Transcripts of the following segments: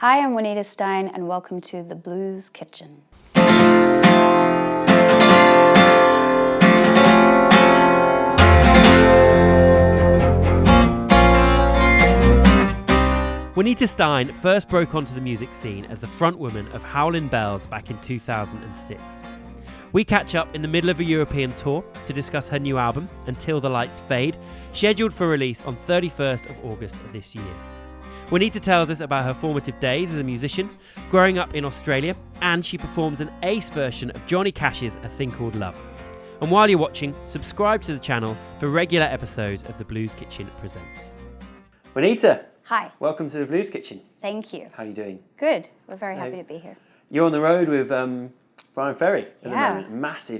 Hi, I'm Juanita Stein, and welcome to the Blues Kitchen. Juanita Stein first broke onto the music scene as the frontwoman of Howling Bells back in 2006. We catch up in the middle of a European tour to discuss her new album, Until the Lights Fade, scheduled for release on 31st of August of this year. Juanita tells us about her formative days as a musician, growing up in Australia, and she performs an ace version of Johnny Cash's A Thing Called Love. And while you're watching, subscribe to the channel for regular episodes of The Blues Kitchen Presents. Juanita! Hi. Welcome to The Blues Kitchen. Thank you. How are you doing? Good. We're very happy to be here. You're on the road with Brian Ferry at the moment.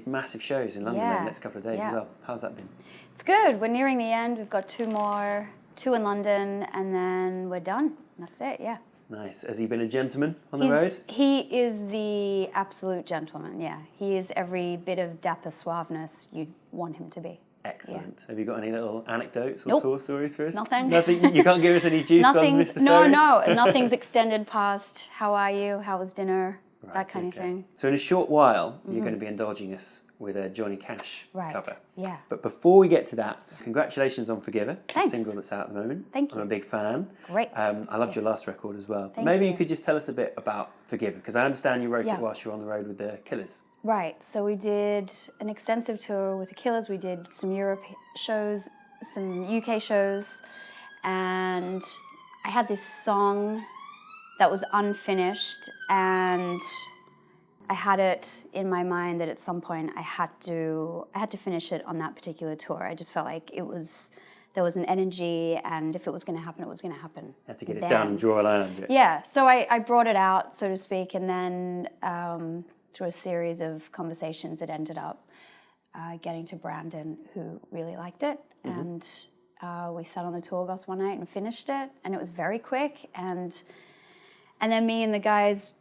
Massive shows in London over the next couple of days as well. How's that been? It's good. We're nearing the end. We've got two more, two in London, and then we're done. That's it, yeah. Nice. Has he been a gentleman on the road? He is the absolute gentleman, yeah. He is every bit of dapper suaveness you'd want him to be. Excellent. Yeah. Have you got any little anecdotes or tour stories for us? Nothing. Nothing. You can't give us any juice on Mr. Ferry? No. Nothing's extended past how are you, how was dinner, that kind of thing. So in a short while, you're going to be indulging us with a Johnny Cash cover. Yeah. But before we get to that, congratulations on Forgiver, Thanks. the single that's out at the moment. Thank you. I'm a big fan. Great. I loved your last record as well. Thank Maybe you. you could just tell us a bit about Forgiver, because I understand you wrote it whilst you were on the road with the Killers. Right, so we did an extensive tour with the Killers. We did some Europe shows, some UK shows, and I had this song that was unfinished, and I had it in my mind that at some point I had to finish it on that particular tour. I just felt like there was an energy, and if it was going to happen, it was going to happen. You had to get it done and draw a line under it. Yeah, so I brought it out, so to speak, and then through a series of conversations, it ended up getting to Brandon, who really liked it. And we sat on the tour bus one night and finished it, and it was very quick. And then me and the guys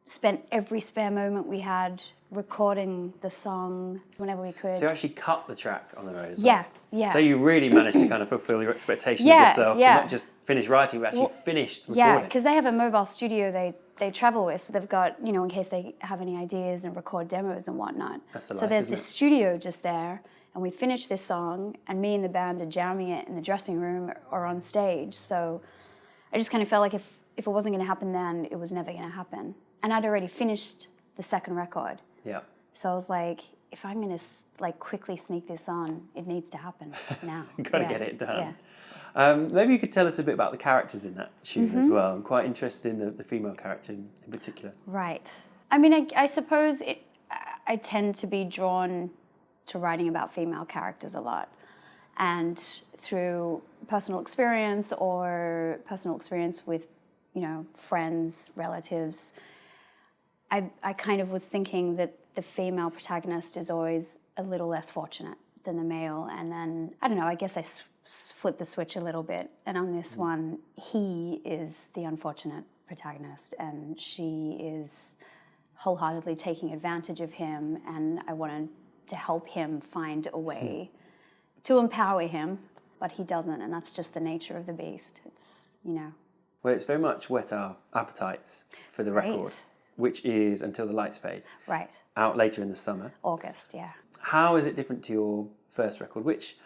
spent every spare moment we had recording the song whenever we could. So you actually cut the track on the road as well? Yeah. So you really managed to kind of fulfill your expectation of yourself to not just finish writing, but actually finished recording. Yeah, because they have a mobile studio they travel with, so they've got, in case they have any ideas and record demos and whatnot. So there's this studio just there, and we finished this song, and me and the band are jamming it in the dressing room or on stage. So I just kind of felt like if it wasn't going to happen then, it was never going to happen. And I'd already finished the second record. Yeah. So I was like, if I'm going to quickly sneak this on, it needs to happen now. Got to get it done. Yeah. Maybe you could tell us a bit about the characters in that tune as well. I'm quite interested in the female character in particular. Right. I mean, I suppose I tend to be drawn to writing about female characters a lot. And through personal experience or personal experience with, friends, relatives, I kind of was thinking that the female protagonist is always a little less fortunate than the male. And then, I don't know, I guess I flipped the switch a little bit. And on this one, he is the unfortunate protagonist, and she is wholeheartedly taking advantage of him. And I wanted to help him find a way to empower him, but he doesn't. And that's just the nature of the beast. It's, Well, it's very much whet our appetites for the record, which is Until the Lights Fade. Right. Out later in the summer. August, yeah. How is it different to your first record, which,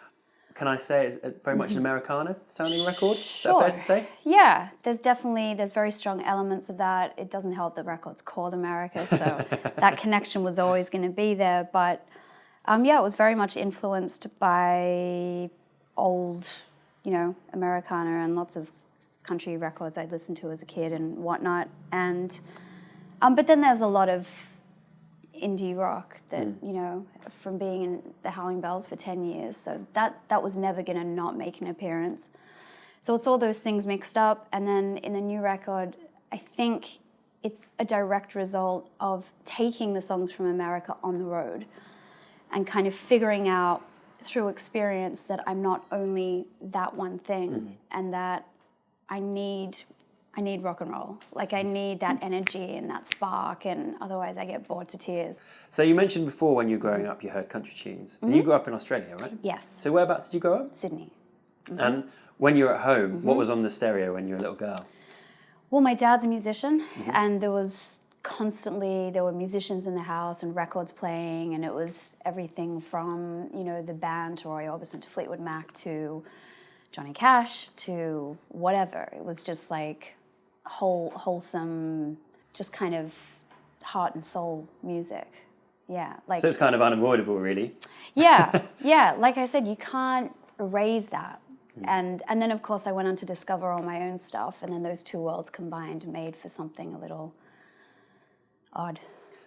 can I say, is very much an Americana sounding record? Sure. Is that fair to say? Yeah, there's very strong elements of that. It doesn't help that record's called America, so that connection was always going to be there. But it was very much influenced by old, Americana and lots of country records I'd listened to as a kid and whatnot. And but then there's a lot of indie rock that, from being in the Howling Bells for 10 years. So that was never going to not make an appearance. So it's all those things mixed up. And then in the new record, I think it's a direct result of taking the songs from America on the road and kind of figuring out through experience that I'm not only that one thing and that I need rock and roll. I need that energy and that spark, and otherwise I get bored to tears. So you mentioned before when you were growing up you heard country tunes. And you grew up in Australia, right? Yes. So whereabouts did you grow up? Sydney. And when you were at home, what was on the stereo when you were a little girl? Well, my dad's a musician, and there were musicians in the house and records playing, and it was everything from, the band to Roy Orbison to Fleetwood Mac to Johnny Cash to whatever. It was just like wholesome, just kind of heart and soul music. Yeah. So it's kind of unavoidable, really. Yeah. Like I said, you can't erase that. And then, of course, I went on to discover all my own stuff, and then those two worlds combined made for something a little odd.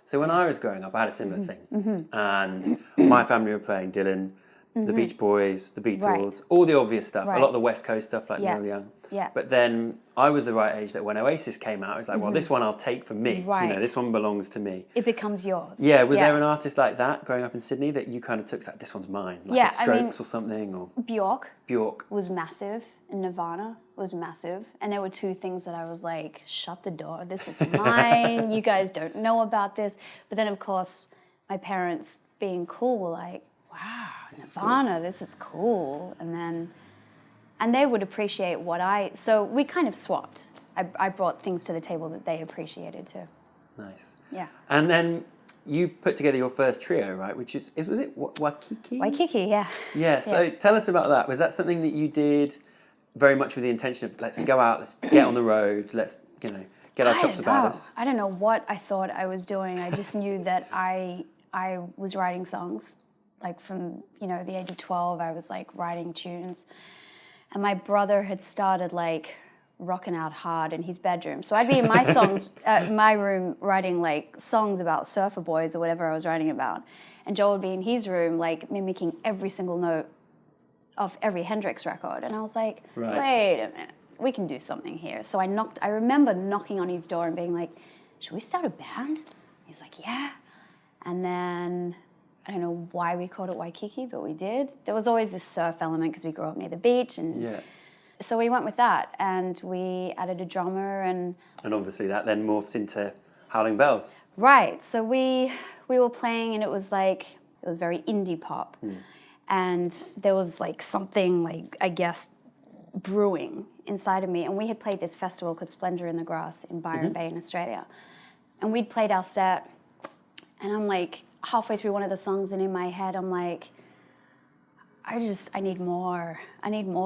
So when I was growing up, I had a similar thing. And my family were playing Dylan, the Beach Boys, the Beatles, all the obvious stuff, a lot of the West Coast stuff like Neil Young. Yeah. But then I was the right age that when Oasis came out, I was like, well, this one I'll take for me. Right. This one belongs to me. It becomes yours. Yeah, was there an artist like that growing up in Sydney that you kind of took, like, this one's mine, like the Strokes or something? Or Bjork was massive, and Nirvana was massive. And there were two things that I was like, shut the door, this is mine, you guys don't know about this. But then, of course, my parents, being cool, were like, wow, Nirvana, this is cool. And they would appreciate so we kind of swapped. I brought things to the table that they appreciated too. Nice. Yeah. And then you put together your first trio, right? Which was it Waikiki? Waikiki, yeah. Yeah, so tell us about that. Was that something that you did very much with the intention of, let's go out, let's get on the road, let's, get our chops about us? I don't know what I thought I was doing. I just knew that I was writing songs. Like from, the age of 12, I was like writing tunes. And my brother had started like rocking out hard in his bedroom. So I'd be in my room writing like songs about surfer boys or whatever I was writing about. And Joel would be in his room like mimicking every single note of every Hendrix record. And I was like, wait a minute, we can do something here. So I remember knocking on his door and being like, should we start a band? He's like, yeah. And then I don't know why we called it Waikiki, but we did. There was always this surf element because we grew up near the beach, and so we went with that, and we added a drummer, and obviously that then morphs into Howling Bells. Right. So we were playing, and it was very indie pop, and there was like something like, I guess, brewing inside of me, and we had played this festival called Splendor in the Grass in Byron Bay in Australia, and we'd played our set, and I'm like, halfway through one of the songs, and in my head I'm like, I need more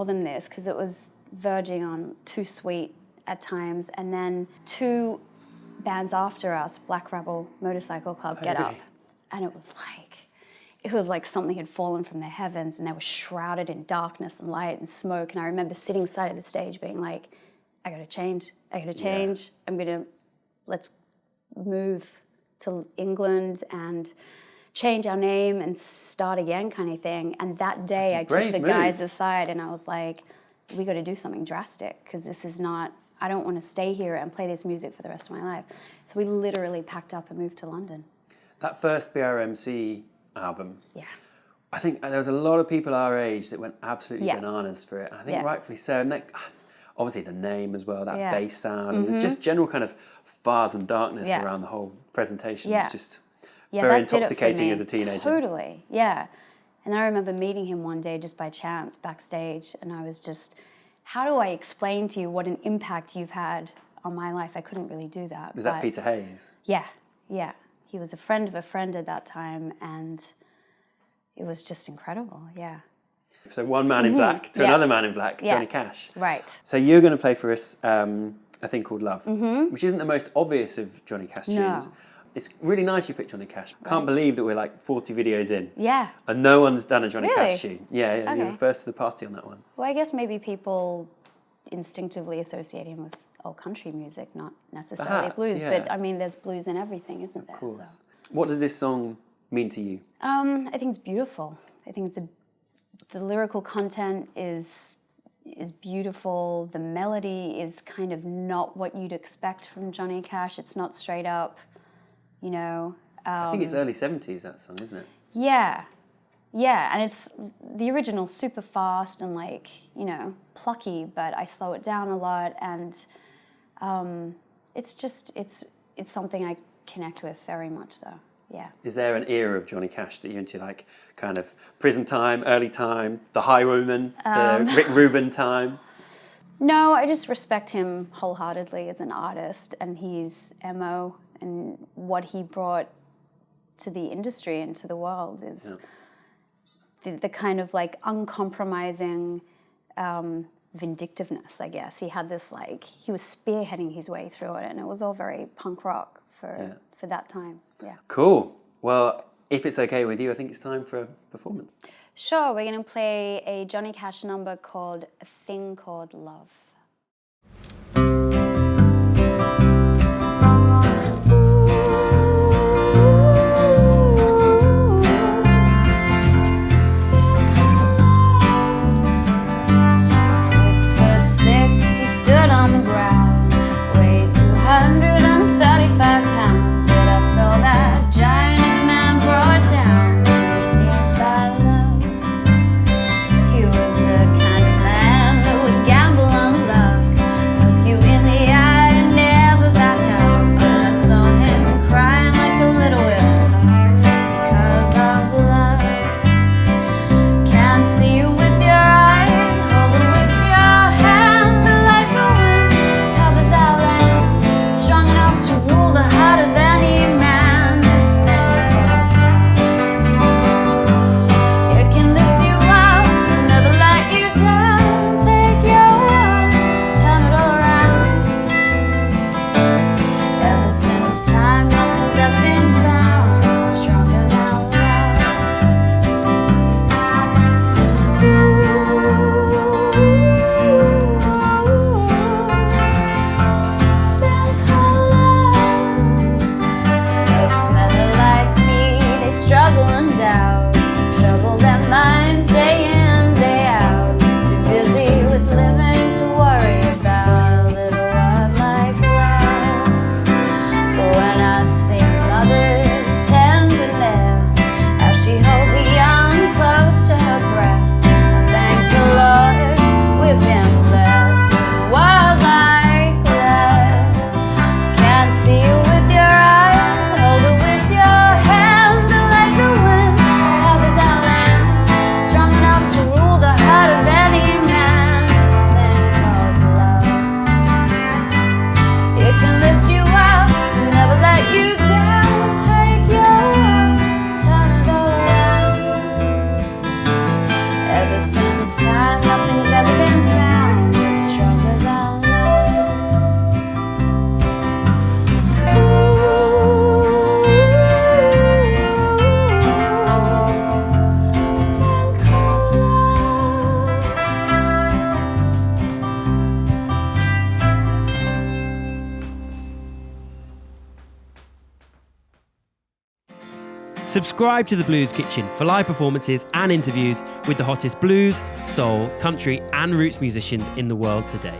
than this, because it was verging on too sweet at times. And then two bands after us, Black Rebel Motorcycle Club, Get Up, and it was like something had fallen from the heavens, and they were shrouded in darkness and light and smoke. And I remember sitting side of the stage being like, I gotta change, let's move to England and change our name and start again, kind of thing. And that day I took the guys aside and I was like, we got to do something drastic, because this is not, I don't want to stay here and play this music for the rest of my life. So we literally packed up and moved to London. That first BRMC album, I think there was a lot of people our age that went absolutely bananas for it. I think rightfully so. And obviously the name as well, that bass sound, and just general kind of fires and darkness around the whole presentation was just very intoxicating as a teenager. Totally, yeah. And I remember meeting him one day just by chance backstage, and I was just, how do I explain to you what an impact you've had on my life? I couldn't really do that. Was that Peter Hayes? Yeah. He was a friend of a friend at that time, and it was just incredible, So one man in black to another man in black, Johnny Cash. Right. So you're going to play for us a thing called Love, which isn't the most obvious of Johnny Cash tunes. No. It's really nice you picked Johnny Cash. Can't believe that we're like 40 videos in. Yeah. And no one's done a Johnny Really? Cash tune. Yeah, you're the first to the party on that one. Well, I guess maybe people instinctively associate him with old country music, not necessarily blues. But I mean, there's blues in everything, isn't there? Of course. So. What does this song mean to you? I think it's beautiful. I think the lyrical content is beautiful. The melody is kind of not what you'd expect from Johnny Cash. It's not straight up, I think it's early 70s, that song, isn't it? Yeah, and it's the original's super fast and plucky, but I slow it down a lot, and it's something I connect with very much, though. Yeah. Is there an era of Johnny Cash that you're into, like kind of Prison Time, Early Time, The Highwayman, the Rick Rubin time? No, I just respect him wholeheartedly as an artist and his MO and what he brought to the industry and to the world is the kind of like uncompromising vindictiveness, I guess. He had this like, he was spearheading his way through it and it was all very punk rock for that time. Yeah. Cool. Well, if it's okay with you, I think it's time for a performance. Sure, we're going to play a Johnny Cash number called A Thing Called Love. Subscribe to The Blues Kitchen for live performances and interviews with the hottest blues, soul, country and roots musicians in the world today.